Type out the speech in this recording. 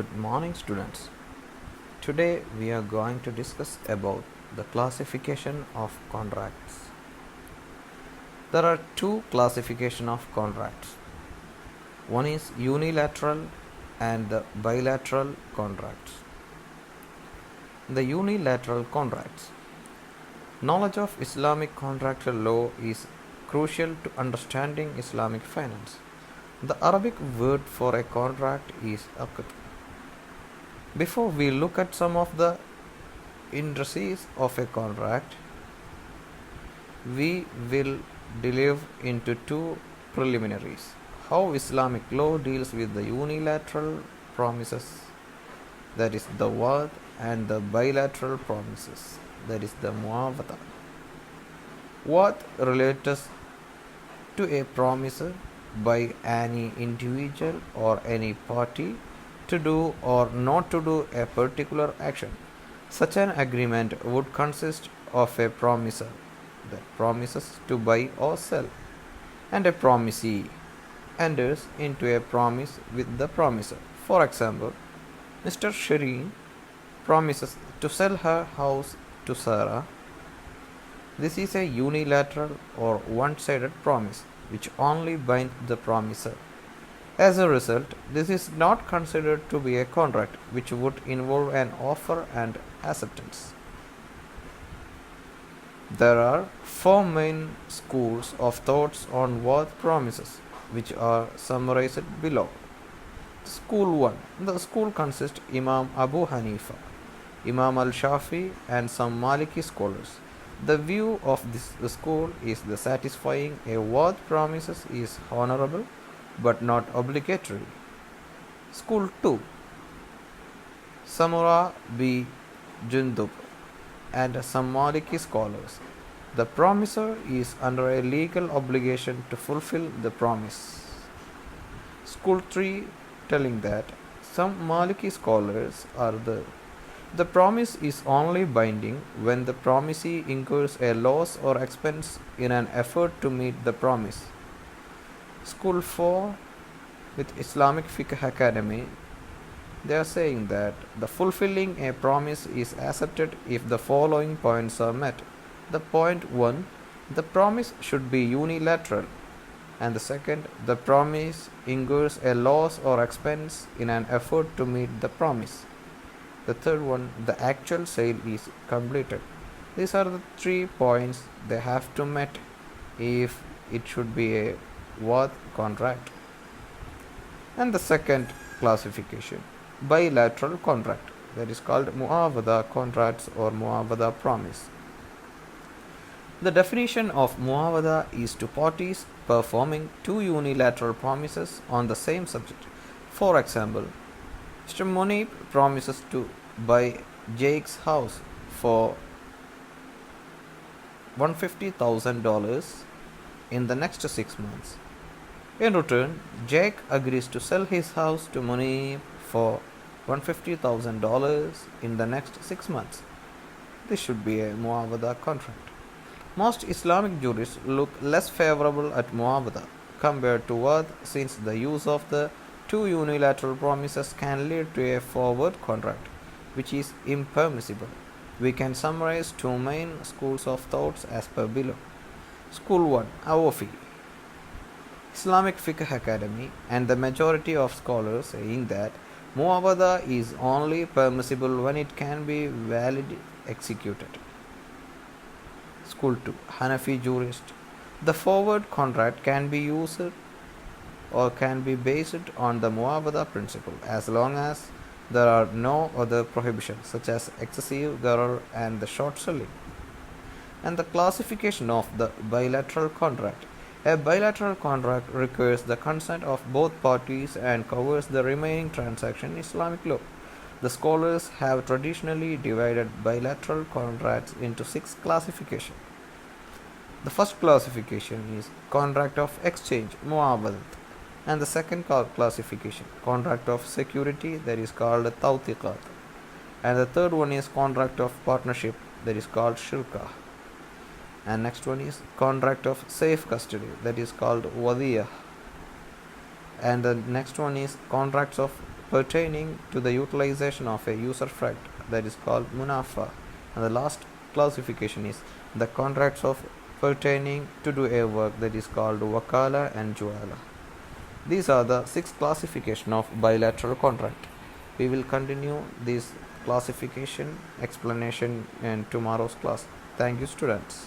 Good morning, students. Today we are going to discuss about the classification of contracts. There are two classification of contracts. One is unilateral and the bilateral contracts. The unilateral contracts. Knowledge of Islamic contractual law is crucial to understanding Islamic finance. The Arabic word for a contract is aqd. Before we look at some of the intricacies of a contract, we will delve into two preliminaries: how Islamic law deals with the unilateral promises, that is the wa'd, and the bilateral promises, that is the muawada. Wa'd relates to a promise by any individual or any party to do or not to do a particular action. Such an agreement would consist of a promisor that promises to buy or sell, and a promisee enters into a promise with the promiser. For example, Mr. Shireen promises to sell her house to Sarah. This is a unilateral or one-sided promise which only binds the promiser. As a result, this is not considered to be a contract which would involve an offer and acceptance. There are four main schools of thoughts on worth promises, which are summarized below. School 1. The school consists Imam Abu Hanifa, Imam al-Shafi and some Maliki scholars. The view of this school is the satisfying a worth promises is honorable but not obligatory. School 2. Samura B. Jundub and some Maliki scholars. The promiser is under a legal obligation to fulfill the promise. School 3 telling that some Maliki scholars are the promise is only binding when the promisee incurs a loss or expense in an effort to meet the promise. School 4 with Islamic Fiqh Academy, they are saying that the fulfilling a promise is accepted if the following points are met. The point 1, the promise should be unilateral, and the second, the promise incurs a loss or expense in an effort to meet the promise. The third one, the actual sale is completed. These are the 3 points they have to meet if it should be a worth contract. And the second classification, bilateral contract, that is called muawada contracts or muawada promise. The definition of muawada is two parties performing two unilateral promises on the same subject. For example, Mr. Munib promises to buy Jake's house for $150,000 in the next 6 months. In return, Jake agrees to sell his house to Munib for $150,000 in the next 6 months. This should be a muawada contract. Most Islamic jurists look less favorable at muawada compared to worth, since the use of the two unilateral promises can lead to a forward contract, which is impermissible. We can summarize two main schools of thoughts as per below. School 1, Awofi, Islamic Fiqh Academy, and the majority of scholars saying that muawada is only permissible when it can be validly executed. School 2, Hanafi jurist, the forward contract can be used or can be based on the muawada principle as long as there are no other prohibitions such as excessive gharar and the short selling. And the classification of the bilateral contract. A bilateral contract requires the consent of both parties and covers the remaining transaction in Islamic law. The scholars have traditionally divided bilateral contracts into 6 classifications. The first classification is contract of exchange, muawadat, and the second classification, contract of security, that is called tawtiqat, and the third one is contract of partnership, that is called shirka, and next one is contract of safe custody, that is called wadiyah, and the next one is contracts of pertaining to the utilization of a user freight, that is called munafa. And the last classification is the contracts of pertaining to do a work, that is called wakala and juala. These are the 6 classification of bilateral contract. We will continue this classification explanation in tomorrow's class. Thank you, students.